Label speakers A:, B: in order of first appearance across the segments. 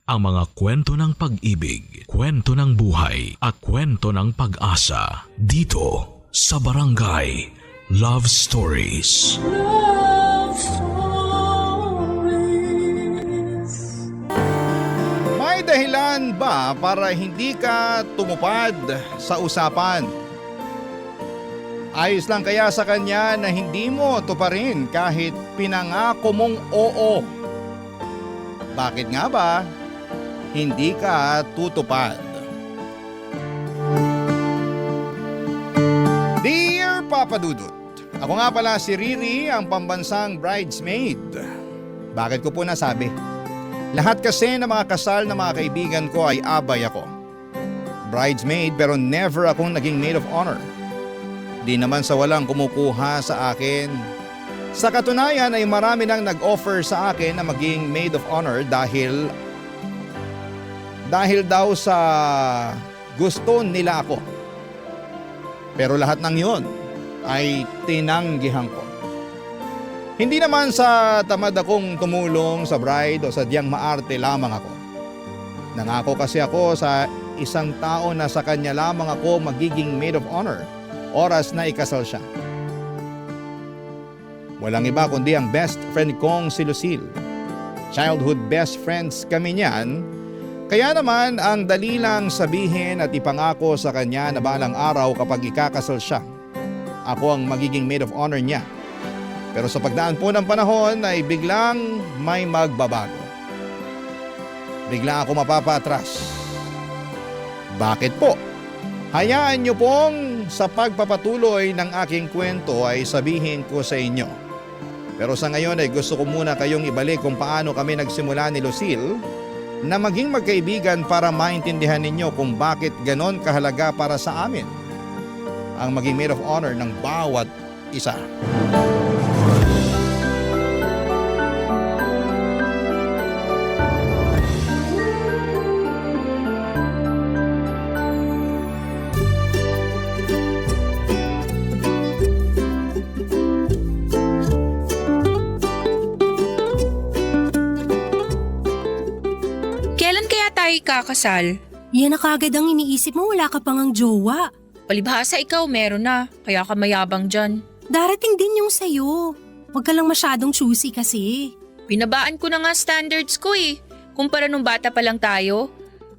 A: ang mga kwento ng pag-ibig, kwento ng buhay at kwento ng pag-asa dito sa Barangay Love Stories.
B: Love Stories.
C: May dahilan ba para hindi ka tumupad sa usapan? Ayos lang kaya sa kanya na hindi mo tuparin kahit pinangako mong oo? Bakit nga ba hindi ka tutupad? Dear Papa Dudut, ako nga pala si Riri, ang pambansang bridesmaid. Bakit ko po nasabi? Lahat kasi ng mga kasal na mga kaibigan ko ay abay ako. Bridesmaid pero never akong naging maid of honor. Di naman sa walang kumukuha sa akin. Sa katunayan ay marami nang nag-offer sa akin na maging maid of honor dahil daw sa gusto nila ako. Pero lahat ng yon ay tinanggihan ko. Hindi naman sa tamad akong tumulong sa bride o sadyang maarte lamang ako. Nangako kasi ako sa isang tao na sa kanya lamang ako magiging maid of honor oras na ikasal siya. Walang iba kundi ang best friend kong si Lucille. Childhood best friends kami niyan. Kaya naman ang dali lang sabihin at ipangako sa kanya na balang araw kapag ikakasal siya, ako ang magiging maid of honor niya. Pero sa pagdaan po ng panahon ay biglang may magbabago. Bigla ako mapapatras. Bakit po? Hayaan niyo pong sa pagpapatuloy ng aking kwento ay sabihin ko sa inyo. Pero sa ngayon ay gusto ko muna kayong ibalik kung paano kami nagsimula ni Lucille na maging magkaibigan para maintindihan ninyo kung bakit ganon kahalaga para sa amin ang maging maid of honor ng bawat isa.
D: Kailan kaya tayo kakasal?
E: Yan na kagad ang iniisip mo, wala ka pang ang jowa.
D: Palibhasa ikaw meron na, kaya ka mayabang dyan.
E: Darating din yung sayo. Huwag ka lang masyadong choosy kasi.
D: Binabaan ko na nga standards ko eh. Kumpara nung bata pa lang tayo.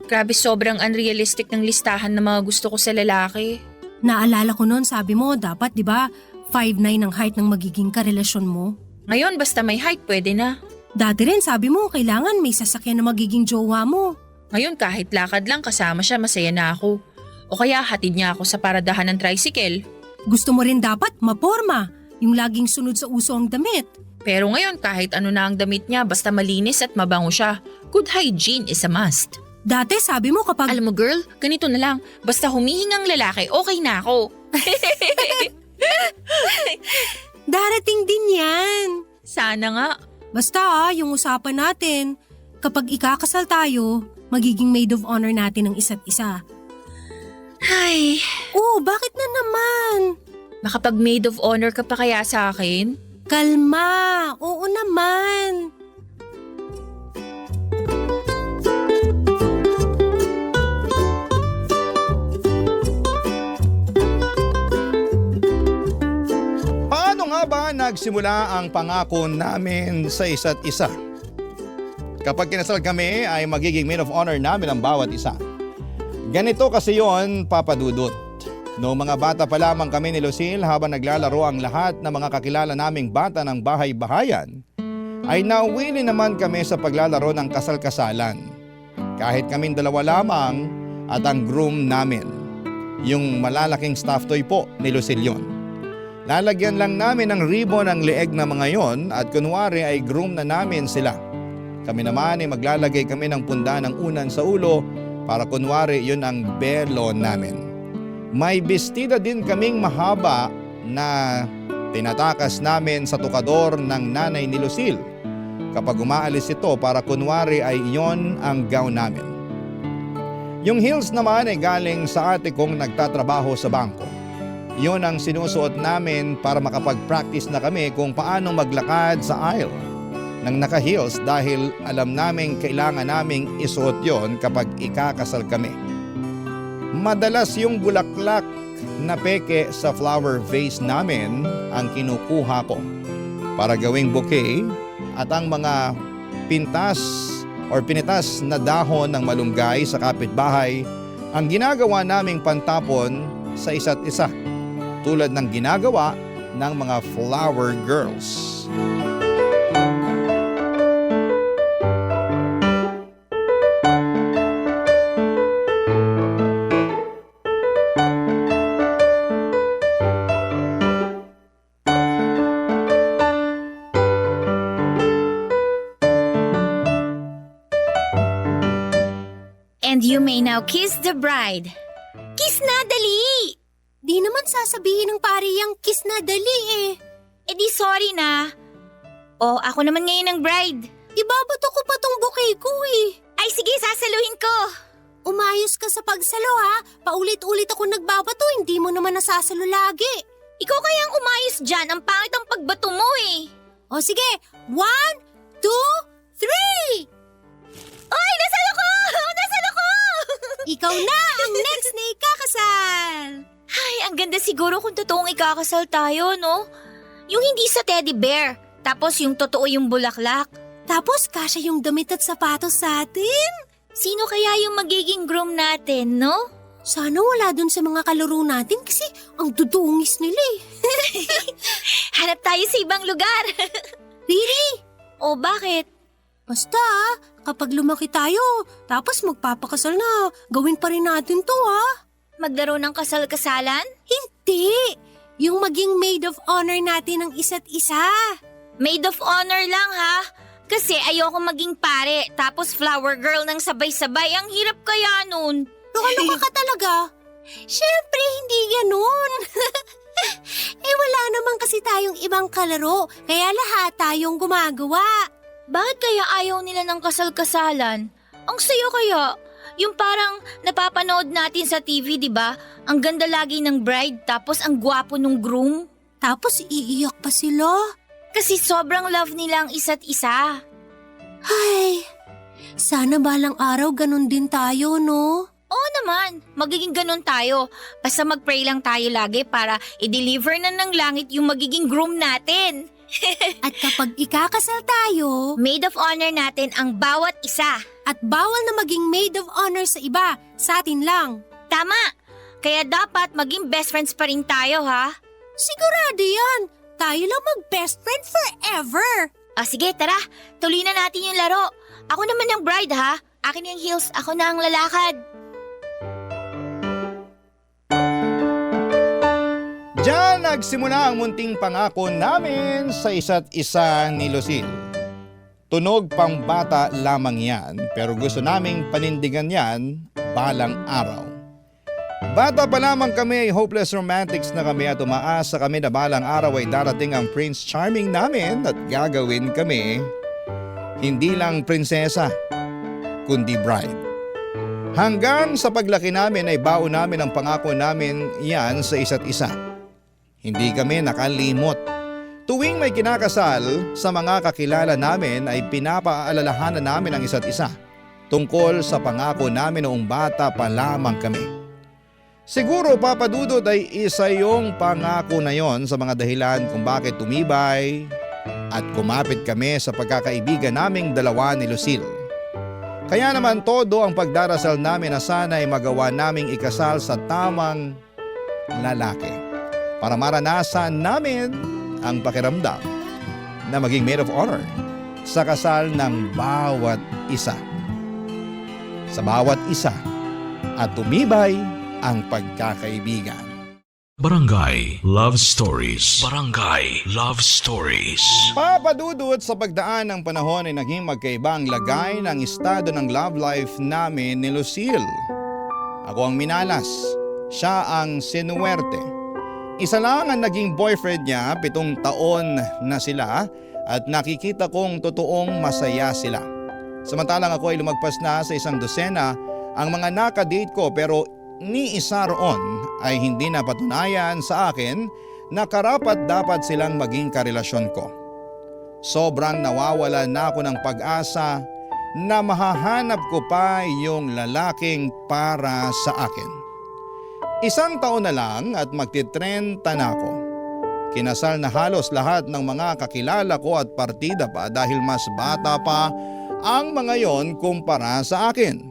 D: Grabe sobrang unrealistic ng listahan ng mga gusto ko sa lalaki.
E: Naalala ko noon, sabi mo, dapat 'di ba 5'9" ang height ng magiging karelasyon mo.
D: Ngayon basta may height pwede na.
E: Dati rin sabi mo, kailangan may sasakyan na magiging jowa mo.
D: Ngayon kahit lakad lang kasama siya masaya na ako. O kaya hatid niya ako sa paradahan ng tricycle.
E: Gusto mo rin dapat maporma, yung laging sunod sa uso ang damit.
D: Pero ngayon kahit ano na ang damit niya basta malinis at mabango siya. Good hygiene is a must.
E: Dati sabi mo kapag…
D: Alam mo girl, ganito na lang. Basta humihingang lalaki, okay na ako.
E: Darating din yan.
D: Sana nga.
E: Basta yung usapan natin, kapag ikakasal tayo, magiging maid of honor natin ng isa't isa.
D: Ay,
E: Oh, bakit na naman?
D: makapag maid of honor ka pa kaya sa akin?
E: Kalma, oo naman.
C: Paano nga ba nagsimula ang pangako namin sa isa't isa? Kapag kinasal kami ay magiging maid of honor namin ang bawat isa. Ganito kasi yon, Papa Dudut. Noong mga bata pa lamang kami ni Lucille habang naglalaro ang lahat ng mga kakilala naming bata ng bahay-bahayan, ay nawili naman kami sa paglalaro ng kasal-kasalan. Kahit kaming dalawa lamang at ang groom namin. Yung malalaking stuffed toy po ni Lucille yun. Lalagyan lang namin ng ribbon ang leeg na mga yon at kunwari ay groom na namin sila. Kami naman ay maglalagay kami ng punda ng unan sa ulo para kunwari yun ang belo namin. May bestida din kaming mahaba na tinatakas namin sa tukador ng nanay ni Lucille kapag umaalis ito para kunwari ay iyon ang gown namin. Yung heels naman ay galing sa ate kong nagtatrabaho sa bangko. Iyon ang sinusuot namin para makapag-practice na kami kung paano maglakad sa aisle. ng naka-heels dahil alam naming kailangan naming isuot yon kapag ikakasal kami. Madalas yung bulaklak na peke sa flower vase namin ang kinukuha ko para gawing bouquet at ang mga pinitas na dahon ng malunggay sa kapitbahay ang ginagawa naming pantapon sa isa't isa tulad ng ginagawa ng mga flower girls.
F: And you may now kiss the bride. Kiss na, dali!
E: Di naman sasabihin ng pari yung kiss na dali eh.
F: Eh di sorry na. O, ako naman ngayon ang bride.
E: Ibabato ko pa tong bouquet ko eh.
F: Ay sige, sasaluhin ko.
E: Umayos ka sa pagsalo ha. Paulit-ulit ako nagbabato, hindi mo naman nasasalo lagi.
F: Ikaw kayang umayos dyan, ang pangit ang pagbato mo eh.
E: O sige, 1, 2, 3!
F: Ay, nasalo ko! Nasalo ko!
E: Ikaw na ang next na ikakasal!
F: Ay, ang ganda siguro kung totoong ikakasal tayo, no? Yung hindi sa teddy bear, tapos yung totoo yung bulaklak.
E: Tapos kasya yung damit at sapatos sa atin.
F: Sino kaya yung magiging groom natin, no?
E: Sana wala dun sa mga kalaro natin kasi ang dudungis nila eh.
F: Hanap tayo sa ibang lugar.
E: Really?
F: O bakit?
E: Basta kapag lumaki tayo, tapos magpapakasal na, gawin pa rin natin to ha.
F: Maglaro ng kasal-kasalan?
E: Hindi! Yung maging maid of honor natin ng isa't isa.
F: Maid of honor lang ha? Kasi ayoko maging pare, tapos flower girl ng sabay-sabay. Ang hirap kaya nun.
E: Loka-loka ka talaga. Siyempre, hindi ganun. Wala naman kasi tayong ibang kalaro, kaya lahat tayong gumagawa.
F: Bakit kaya ayaw nila ng kasal-kasalan? Ang sayo kaya. Yung parang napapanood natin sa TV, di ba? Ang ganda lagi ng bride, tapos ang gwapo nung groom.
E: Tapos iiyak pa sila.
F: Kasi sobrang love nila ang isa't isa.
E: Ay, sana balang araw ganun din tayo, no?
F: Oo naman, magiging ganun tayo. Basta mag-pray lang tayo lagi para i-deliver na ng langit yung magiging groom natin.
E: At kapag ikakasal tayo,
F: Maid of honor natin ang bawat isa.
E: at bawal na maging maid of honor sa iba, sa atin lang.
F: Tama! Kaya dapat maging best friends pa rin tayo, ha?
E: Sigurado yan. Tayo lang mag-best friend forever.
F: O sige, tara. Tuloy na natin yung laro. Ako naman ang bride, ha? Akin yung heels, ako na ang lalakad.
C: Diyan nagsimula ang munting pangako namin sa isa't isa ni Lucille. Tunog pang bata lamang yan, pero gusto naming panindigan yan balang araw. Bata pa lamang kami, hopeless romantics na kami at umaasa kami na balang araw ay darating ang Prince Charming namin at gagawin kami hindi lang prinsesa, kundi bride. Hanggang sa paglaki namin ay baon namin ang pangako namin yan sa isa't isa. Hindi kami nakalimot. Tuwing may kinakasal sa mga kakilala namin ay pinapaalalahanan namin ang isa't isa tungkol sa pangako namin noong bata pa lamang kami. Siguro Papa Dudut ay isa yung pangako na yon sa mga dahilan kung bakit tumibay at kumapit kami sa pagkakaibigan naming dalawa ni Lucille. Kaya naman todo ang pagdarasal namin na sana ay magawa naming ikasal sa tamang lalaki para maranasan namin ang pakiramdam na maging maid of honor sa kasal ng bawat isa. Sa bawat isa at tumibay ang pagkakaibigan.
A: Barangay Love Stories. Barangay Love Stories.
C: Papadudot sa pagdaan ng panahon ay naging magkaiba ang lagay ng estado ng love life namin ni Lucille. Ako ang minalas, siya ang sinuwerte. Isa lang ang naging boyfriend niya, 7 taon na sila at nakikita kong totoong masaya sila. Samantalang ako ay lumagpas na sa 100 ang mga nakadate ko pero ni isa roon ay hindi napatunayan sa akin na karapat dapat silang maging karelasyon ko. sobrang nawawala na ako ng pag-asa na mahahanap ko pa yung lalaking para sa akin. 1 taon na lang at magti-30 na ako. Kinasal na halos lahat ng mga kakilala ko at partida pa dahil mas bata pa ang mga yon kumpara sa akin.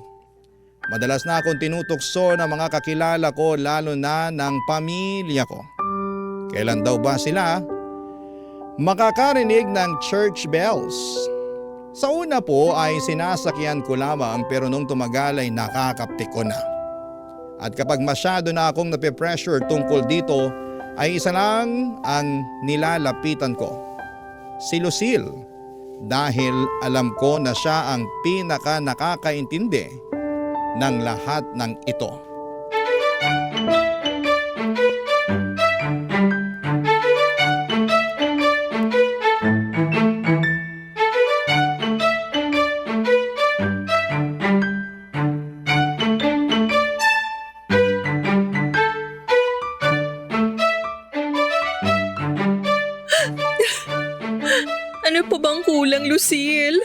C: Madalas na akong tinutokso ng mga kakilala ko lalo na ng pamilya ko. Kailan daw ba sila makakarinig ng church bells? Sa una po ay sinasakyan ko lamang pero nung tumagal ay nakakaptik ko na. At kapag masyado na akong nape-pressure tungkol dito ay isa lang ang nilalapitan ko. Si Lucille, dahil alam ko na siya ang pinaka nakakaintindi ng lahat ng ito.
D: Ano pa bang kulang, Lucille?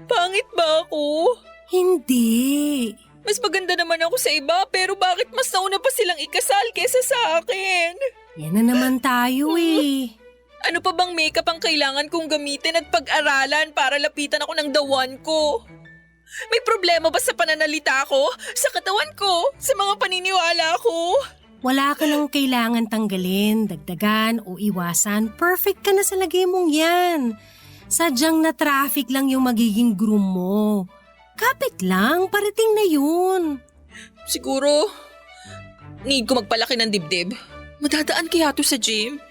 D: Pangit ba ako?
E: Hindi.
D: Mas maganda naman ako sa iba pero bakit mas nauna pa silang ikasal kesa sa akin?
E: Yan na naman tayo eh.
D: Ano pa bang makeup ang kailangan kong gamitin at pag-aralan para lapitan ako ng the one ko? May problema ba sa pananalita ko, sa katawan ko, sa mga paniniwala ko?
E: Wala ka nang kailangan tanggalin, dagdagan o iwasan. Perfect ka na sa lagay mong yan. Sadyang na traffic lang yung magiging groom mo. Kapit lang, parating na yun.
D: Siguro, need ko magpalaki ng dibdib. Madadaan kaya to sa gym?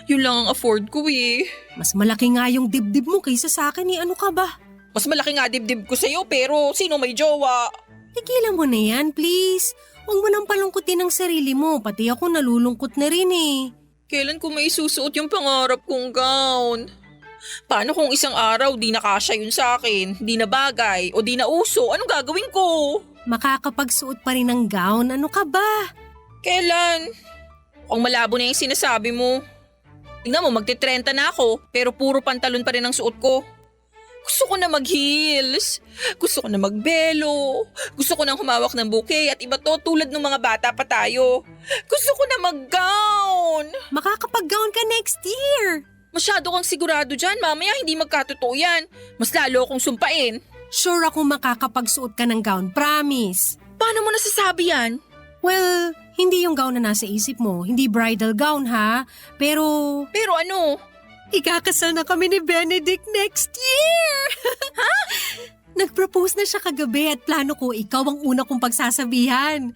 D: Yun lang ang afford ko eh.
E: Mas malaki nga yung dibdib mo kaysa sa akin eh. Ano ka ba?
D: Mas malaki nga dibdib ko sa'yo pero sino may jowa?
E: Tigilan mo na yan, please. Huwag mo nang palungkutin ang sarili mo. Pati ako nalulungkot na rin eh.
D: Kailan ko may susuot yung pangarap kong gown? Paano kung isang araw di na kasya yun sa akin, di na bagay o di na uso, anong gagawin ko?
E: Makakapagsuot pa rin ng gown. Ano ka ba?
D: Kailan? Ang malabo na yung sinasabi mo. Tingnan mo, magti-30 na ako pero puro pantalon pa rin ang suot ko. Gusto ko na mag-heels, gusto ko na magbelo, gusto ko nang humawak ng bouquet at iba to tulad ng mga bata pa tayo. Gusto ko na mag-gown.
E: Makakapag-gown ka next year.
D: Masyado kang sigurado dyan, mamaya hindi magkatotoo yan. Mas lalo akong sumpain.
E: Sure ako makakapagsuot ka ng gown, promise.
D: Paano mo nasasabi yan?
E: Well, hindi yung gown na nasa isip mo. Hindi bridal gown ha. Pero
D: Pero ano?
E: ikakasal na kami ni Benedict next year! Ha? Nag-propose na siya kagabi at plano ko ikaw ang una kong pagsasabihan.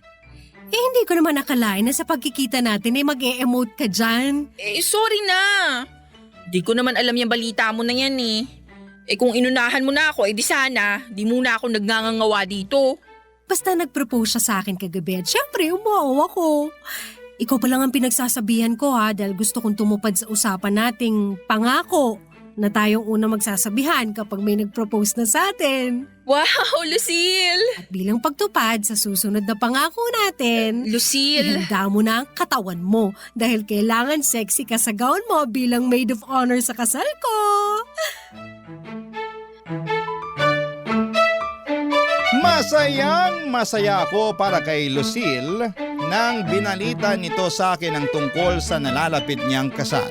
E: Eh hindi ko naman nakalain na sa pagkikita natin mag-e-emote ka dyan.
D: Sorry na. Di ko naman alam yung balita mo na yan eh. Kung inunahan mo na ako, di sana, di muna ako nagngangangawa dito.
E: Basta nag-propose siya sa akin kagabi at syempre umuaw ako. Ikaw pa lang ang pinagsasabihan ko ha dahil gusto kong tumupad sa usapan nating pangako na tayong una magsasabihan kapag may nag-propose na sa atin.
D: Wow, Lucille!
E: At bilang pagtupad sa susunod na pangako natin,
D: Lucille!
E: ihanda mo na ang katawan mo dahil kailangan sexy ka sa gown mo bilang maid of honor sa kasal ko.
C: Masayang masaya ako para kay Lucille nang binalita nito sa akin ang tungkol sa nalalapit niyang kasal.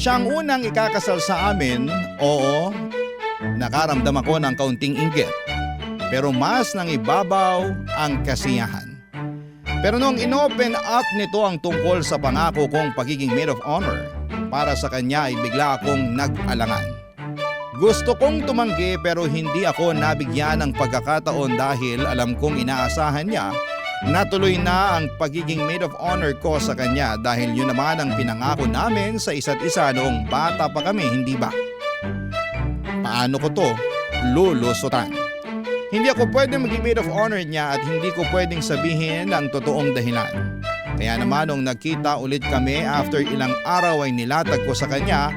C: Siya ang unang ikakasal sa amin, oo, nakaramdam ako ng kaunting inggit. Pero mas nang ibabaw ang kasiyahan. Pero nung inopen up nito ang tungkol sa pangako kong pagiging maid of honor, para sa kanya ay bigla akong nag-alangan. Gusto kong tumanggi pero hindi ako nabigyan ng pagkakataon dahil alam kong inaasahan niya na tuloy na ang pagiging maid of honor ko sa kanya dahil yun naman ang pinangako namin sa isa't isa noong bata pa kami, hindi ba? Paano ko to lulusutan? Hindi ako pwedeng maging maid of honor niya at hindi ko pwedeng sabihin ang totoong dahilan. Kaya naman nung nagkita ulit kami after ilang araw ay nilatag ko sa kanya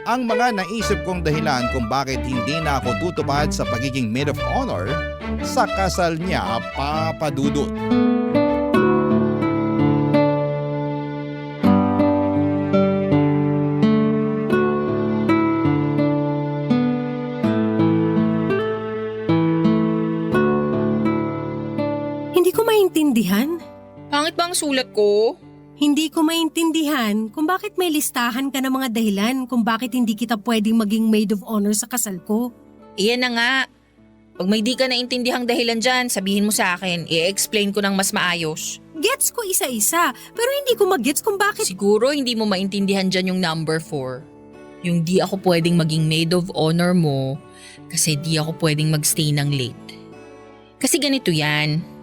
C: ang mga naisip kong dahilan kung bakit hindi na ako tutupad sa pagiging maid of honor sa kasal niya, Papa Dudut.
E: Hindi ko maintindihan.
D: Pangit ba ang sulat ko?
E: Hindi ko maintindihan kung bakit may listahan ka ng mga dahilan kung bakit hindi kita pwedeng maging maid of honor sa kasal ko.
D: Iyan na nga. Pag may di ka naintindihang dahilan dyan, sabihin mo sa akin. I-explain ko ng mas maayos.
E: Gets ko isa-isa, pero hindi ko mag-gets kung bakit…
D: Siguro hindi mo maintindihan dyan yung number 4. Yung di ako pwedeng maging maid of honor mo kasi di ako pwedeng magstay ng late. Kasi ganito yan.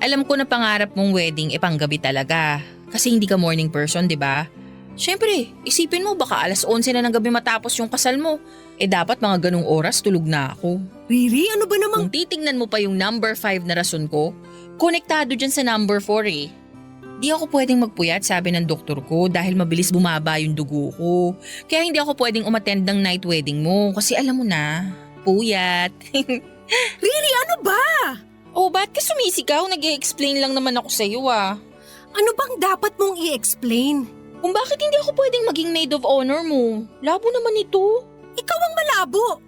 D: Alam ko na pangarap mong wedding panggabi talaga. Kasi hindi ka morning person, di ba? Siyempre, isipin mo baka alas 11 na ng gabi matapos yung kasal mo. Dapat mga ganung oras tulog na ako.
E: Riri, ano ba namang…
D: Kung titignan mo pa yung number 5 na rason ko, konektado dyan sa number 4 eh. Di ako pwedeng magpuyat, sabi ng doktor ko, dahil mabilis bumaba yung dugo ko. Kaya hindi ako pwedeng umattend ng night wedding mo kasi alam mo na, puyat.
E: Riri, ano ba?
D: Oh, ba't ka sumisigaw? Nag-i-explain lang naman ako sa'yo ah.
E: Ano bang dapat mong i-explain?
D: Kung bakit hindi ako pwedeng maging maid of honor mo? Labo naman ito.
E: Ikaw ang malabo.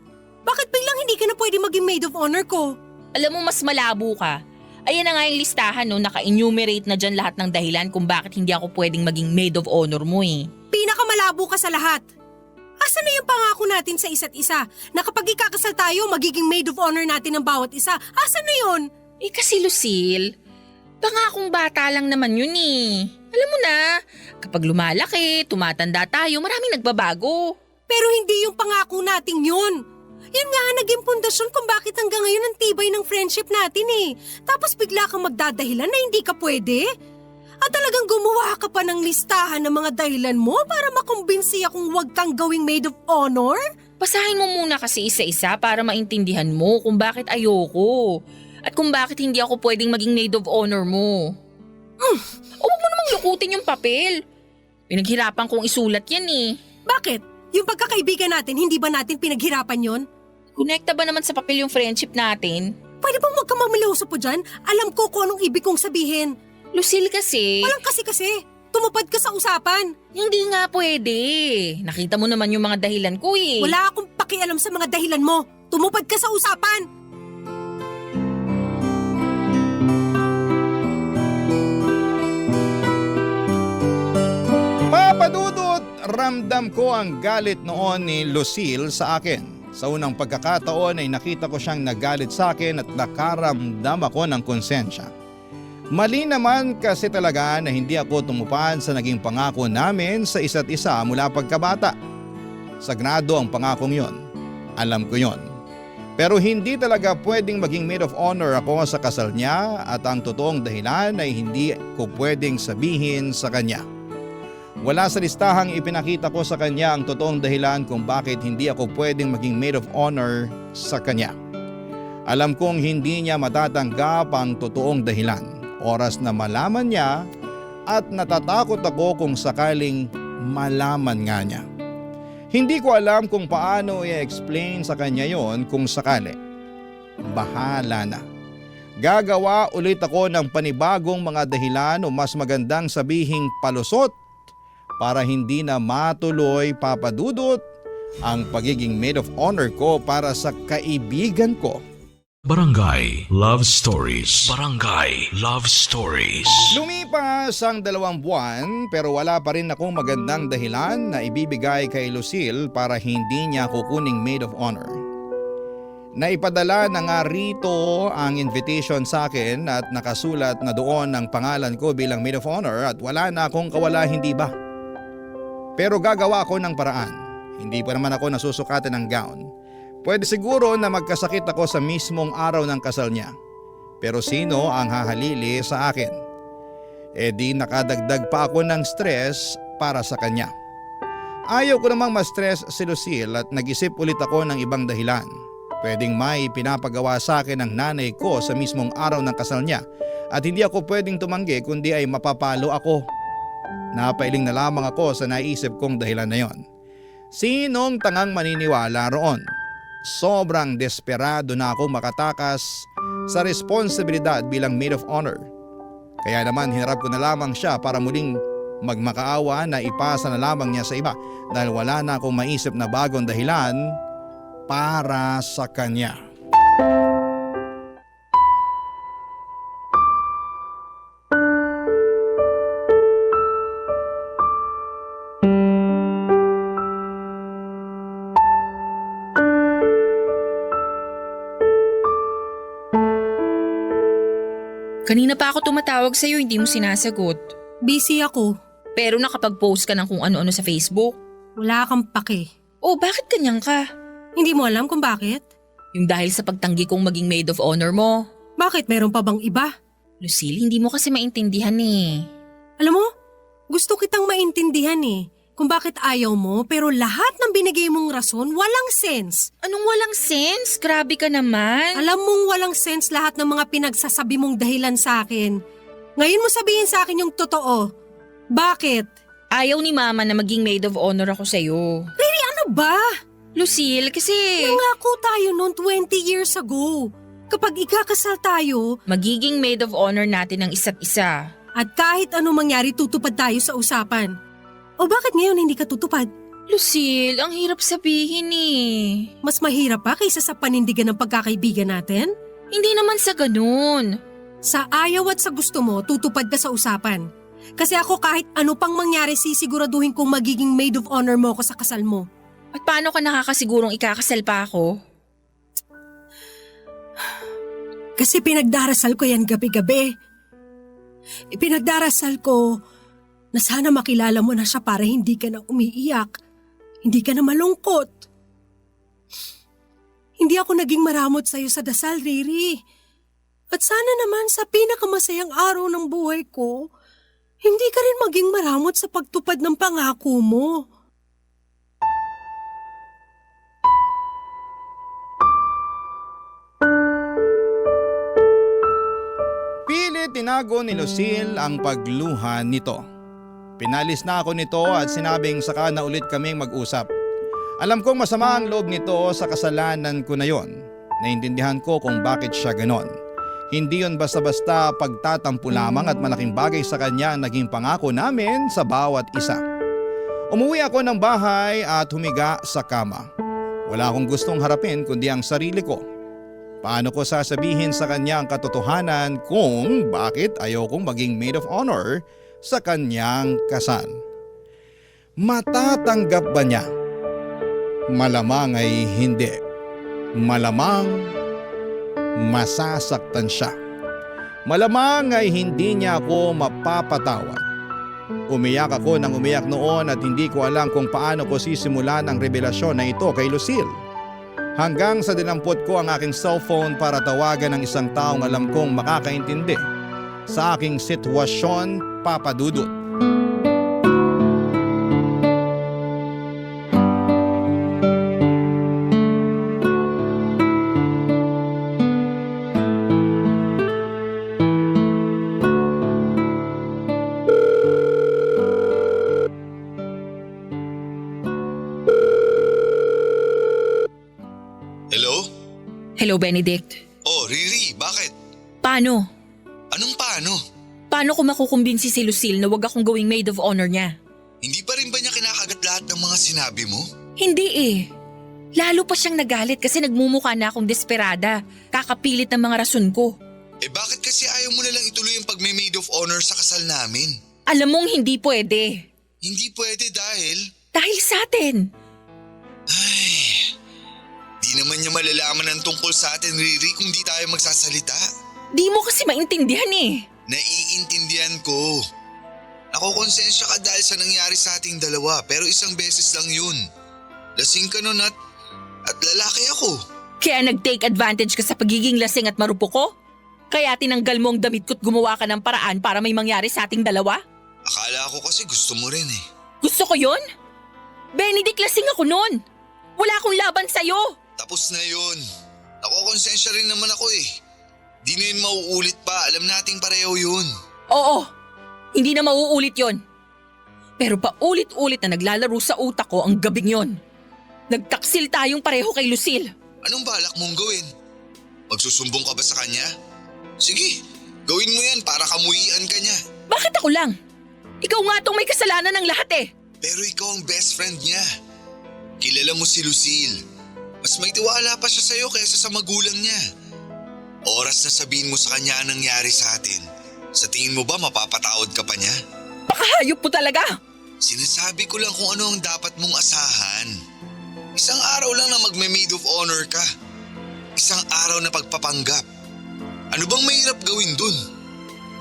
E: Bakit biglang hindi ka na pwedeng maging maid of honor ko?
D: Alam mo, mas malabo ka. Ayan na nga yung listahan no, naka-enumerate na dyan lahat ng dahilan kung bakit hindi ako pwedeng maging maid of honor mo eh.
E: Pinakamalabo ka sa lahat. Asan na yung pangako natin sa isa't isa na kapag ikakasal tayo, magiging maid of honor natin ng bawat isa? Asan na yun?
D: Kasi Lucille, pangakong bata lang naman yun eh. Alam mo na, kapag lumalaki, tumatanda tayo, maraming nagbabago.
E: Pero hindi yung pangako natin yun. Yun nga ang naging pundasyon kung bakit hanggang ngayon ang tibay ng friendship natin eh. Tapos bigla kang magdadahilan na hindi ka pwede? At talagang gumawa ka pa ng listahan ng mga dahilan mo para makumbinsi akong huwag kang gawing maid of honor?
D: Basahin mo muna kasi isa-isa para maintindihan mo kung bakit ayoko. At kung bakit hindi ako pwedeng maging maid of honor mo. O wag mo namang lukutin yung papel. Pinaghirapan kong isulat yan eh.
E: Bakit? Yung pagkakaibigan natin, hindi ba natin pinaghirapan yon?
D: Konekta ba naman sa papel yung friendship natin?
E: Pwede bang huwag ka mamiloso po dyan? Alam ko kung anong ibig kong sabihin.
D: Lucille kasi…
E: Walang kasi. Tumupad ka sa usapan.
D: Hindi nga pwede. Nakita mo naman yung mga dahilan ko eh.
E: Wala akong pakialam sa mga dahilan mo. Tumupad ka sa usapan.
C: Papadudot, ramdam ko ang galit noon ni Lucille sa akin. Sa unang pagkakataon ay nakita ko siyang nagalit sa akin at nakaramdam ako ng konsensya. Mali naman kasi talaga na hindi ako tumupad sa naging pangako namin sa isa't isa mula pagkabata. Sagrado ang pangakong yon. Alam ko yon. Pero hindi talaga pwedeng maging maid of honor ako sa kasal niya at ang totoong dahilan ay hindi ko pwedeng sabihin sa kanya. Wala sa listahang ipinakita ko sa kanya ang totoong dahilan kung bakit hindi ako pwedeng maging maid of honor sa kanya. Alam kong hindi niya matatanggap ang totoong dahilan. Oras na malaman niya at natatakot ako kung sakaling malaman nga niya. Hindi ko alam kung paano i-explain sa kanya yon kung sakali. Bahala na. Gagawa ulit ako ng panibagong mga dahilan o mas magandang sabihing palusot para hindi na matuloy papadudot ang pagiging maid of honor ko para sa kaibigan ko.
A: Barangay Love Stories. Barangay Love Stories.
C: Lumipas ang 2 buwan pero wala pa rin akong magandang dahilan na ibibigay kay Lucille para hindi niya kukuning maid of honor. Naipadala na nga rito ang invitation sa akin at nakasulat na doon ang pangalan ko bilang maid of honor at wala na akong kawala hindi ba. Pero gagawa ako ng paraan. Hindi pa naman ako nasusukatan ng gown. Pwede siguro na magkasakit ako sa mismong araw ng kasal niya. Pero sino ang hahalili sa akin? Di nakadagdag pa ako ng stress para sa kanya. Ayaw ko namang ma-stress si Lucille at nag-isip ulit ako ng ibang dahilan. Pwedeng may pinapagawa sa akin ng nanay ko sa mismong araw ng kasal niya at hindi ako pwedeng tumanggi kundi ay mapapalo ako. Napailing na lamang ako sa naisip kong dahilan na yon. Sinong tangang maniniwala roon? Sobrang desperado na ako makatakas sa responsibilidad bilang maid of honor. Kaya naman hinarap ko na lamang siya para muling magmakaawa na ipasa na lamang niya sa iba dahil wala na akong maisip na bagong dahilan para sa kanya.
D: Kanina pa ako tumatawag sa'yo, hindi mo sinasagot.
E: Busy ako.
D: Pero nakapag-post ka ng kung ano-ano sa Facebook.
E: Wala kang pake.
D: Oh, bakit ganyan ka?
E: Hindi mo alam kung bakit?
D: Yung dahil sa pagtanggi kong maging maid of honor mo.
E: Bakit? Meron pa bang iba?
D: Lucille, hindi mo kasi maintindihan eh.
E: Alam mo, gusto kitang maintindihan kung bakit ayaw mo pero lahat ng binigay mong rason walang sense.
D: Anong walang sense? Grabe ka naman.
E: Alam mong walang sense lahat ng mga pinagsasabi mong dahilan sa akin. Ngayon mo sabihin sa akin yung totoo. Bakit?
D: Ayaw ni Mama na maging maid of honor ako sa'yo.
E: Really, ano ba?
D: Lucille, kasi
E: Nangako tayo noon 20 years ago. Kapag ikakasal tayo
D: magiging maid of honor natin ng isa't isa.
E: at kahit ano mangyari tutupad tayo sa usapan. O bakit ngayon hindi ka tutupad?
D: Lucille, ang hirap sabihin eh.
E: Mas mahirap pa kaysa sa panindigan ng pagkakaibigan natin?
D: Hindi naman sa ganun.
E: Sa ayaw at sa gusto mo, tutupad ka sa usapan. Kasi ako kahit ano pang mangyari sisiguraduhin kong magiging maid of honor mo ako sa kasal mo.
D: At paano ka nakakasigurong ikakasal pa ako?
E: Kasi pinagdarasal ko yan gabi-gabi. Ipinagdarasal ko na sana makilala mo na siya para hindi ka na umiiyak. Hindi ka na malungkot. Hindi ako naging maramot sa'yo sa dasal, Riri. At sana naman sa pinakamasayang araw ng buhay ko, hindi ka rin maging maramot sa pagtupad ng pangako mo.
C: Pilit tinago ni Lucille ang pagluha nito. Pinalis na ako nito at sinabing saka na ulit kaming mag-usap. Alam kong masama ang loob nito sa kasalanan ko na yon. Naintindihan ko kung bakit siya ganon. Hindi yon basta-basta pagtatampo lamang at malaking bagay sa kanya ang naging pangako namin sa bawat isa. Umuwi ako ng bahay at humiga sa kama. Wala akong gustong harapin kundi ang sarili ko. Paano ko sasabihin sa kanya ang katotohanan kung bakit ayokong maging maid of honor sa kanyang kasal? Matatanggap ba niya? Malamang ay hindi. Malamang masasaktan siya. Malamang ay hindi niya ako mapapatawad. Umiyak ako ng umiyak noon at hindi ko alam kung paano ko sisimulan ang revelasyon na ito kay Lucille. Hanggang sa dinampot ko ang aking cellphone para tawagan ng isang taong alam kong makakaintindi sa aking sitwasyon, Papa Dudut.
G: Hello?
D: Hello, Benedict.
G: Oh, Riri, bakit?
D: Paano?
G: Anong paano?
D: Paano ko makukumbinsi si Lucille na wag akong gawing maid of honor niya?
G: Hindi pa rin ba niya kinakagat lahat ng mga sinabi mo?
D: Hindi eh. Lalo pa siyang nagalit kasi nagmumukha na akong desperada. Kakapilit ng mga rason ko.
G: Eh bakit kasi ayaw mo nalang ituloy yung pag-maid of honor sa kasal namin?
D: Alam mong hindi pwede.
G: Hindi pwede dahil…
D: Dahil sa atin.
G: Ay… Di naman niya malalaman ang tungkol sa atin, Riri, kung di tayo magsasalita.
D: Di mo kasi maintindihan eh.
G: Naiintindihan ko. Nakokonsensya ka dahil sa nangyari sa ating dalawa pero isang beses lang yun. Lasing ka nun at lalaki ako.
D: Kaya nag-take advantage ka sa pagiging lasing at marupok ko? Kaya tinanggal mo ang damit ko't gumawa ka ng paraan para may mangyari sa ating dalawa?
G: Akala ko kasi gusto mo rin eh.
D: Gusto ko yun? Benedict, lasing ako nun. Wala akong laban sa'yo.
G: Tapos na yun. Nakokonsensya rin naman ako eh. Di na yun mauulit pa. Alam nating pareho yun.
D: Oo, hindi na mauulit yon. Pero paulit-ulit na naglalaro sa utak ko ang gabing yon. Nagtaksil tayong pareho kay Lucille.
G: Anong balak mong gawin? Magsusumbong ka ba sa kanya? Sige, gawin mo yan para kamuhian ka niya.
D: Bakit ako lang? Ikaw nga tong may kasalanan ng lahat eh.
G: Pero ikaw ang best friend niya. Kilala mo si Lucille. Mas may tiwala pa siya sa'yo kaysa sa magulang niya. Oras na sabihin mo sa kanya ang nangyari sa atin. Sa tingin mo ba mapapatawad ka pa niya?
D: Pakahayop po talaga.
G: Sinasabi ko lang kung ano ang dapat mong asahan. Isang araw lang na magme-maid of honor ka. Isang araw na pagpapanggap. Ano bang mahirap gawin dun?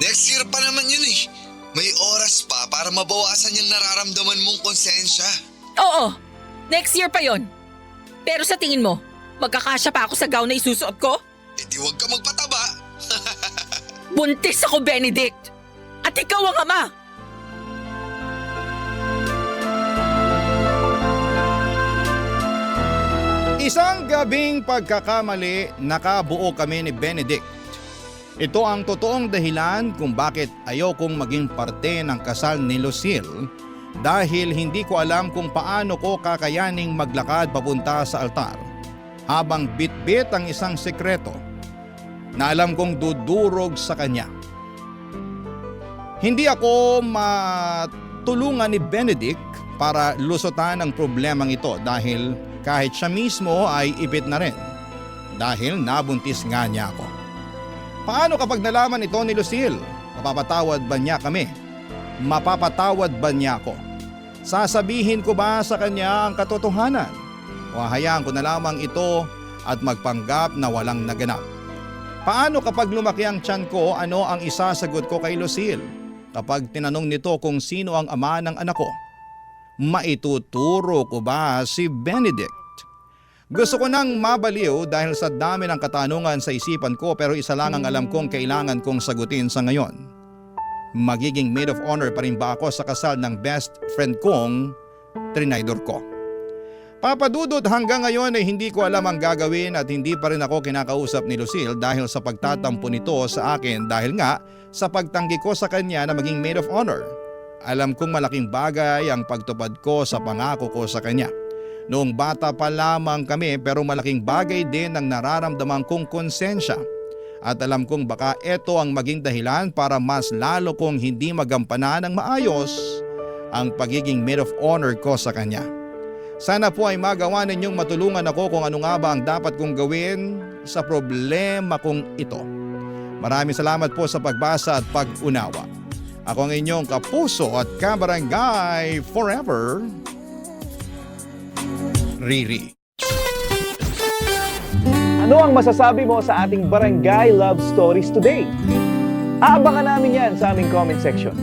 G: Next year pa naman yun eh. May oras pa para mabawasan yung nararamdaman mong konsensya.
D: Oo, next year pa yon. Pero sa tingin mo, magkakasya pa ako sa gown na isusuot ko?
G: Eh di huwag ka magpataba.
D: Buntis ako, Benedict! At ikaw ang ama!
C: Isang gabing pagkakamali, nakabuo kami ni Benedict. Ito ang totoong dahilan kung bakit ayokong maging parte ng kasal ni Lucille dahil hindi ko alam kung paano ko kakayaning maglakad papunta sa altar habang bitbit ang isang sekreto na alam kong dudurog sa kanya. Hindi ako matulungan ni Benedict para lusutan ang problemang ito dahil kahit siya mismo ay ipit na rin dahil nabuntis nga niya ako. Paano kapag nalaman ito ni Lucille? Mapapatawad ba niya kami? Mapapatawad ba niya ako? Sasabihin ko ba sa kanya ang katotohanan? O hayaan ko na lamang ito at magpanggap na walang naganap? Paano kapag lumaki ang tiyan ko, ano ang isasagot ko kay Lucille? Kapag tinanong nito kung sino ang ama ng anak ko, maituturo ko ba si Benedict? Gusto ko nang mabaliw dahil sa dami ng katanungan sa isipan ko pero isa lang ang alam kong kailangan kong sagutin sa ngayon. Magiging maid of honor pa rin ba ako sa kasal ng best friend kong trinaydor ko? Papadudod hanggang ngayon ay hindi ko alam ang gagawin at hindi pa rin ako kinakausap ni Lucille dahil sa pagtatampo nito sa akin dahil nga sa pagtanggi ko sa kanya na maging maid of honor. Alam kong malaking bagay ang pagtupad ko sa pangako ko sa kanya. Noong bata pa lamang kami pero malaking bagay din ang nararamdaman kong konsensya. At alam kong baka ito ang maging dahilan para mas lalo kong hindi magampanan ng maayos ang pagiging maid of honor ko sa kanya. Sana po ay magawa ninyong matulungan ako kung ano nga ba ang dapat kong gawin sa problema kong ito. Maraming salamat po sa pagbasa at pag-unawa. Ako ang inyong kapuso at kabarangay forever, Riri.
H: Ano ang masasabi mo sa ating Barangay Love Stories today? Aabangan namin yan sa aming comment section.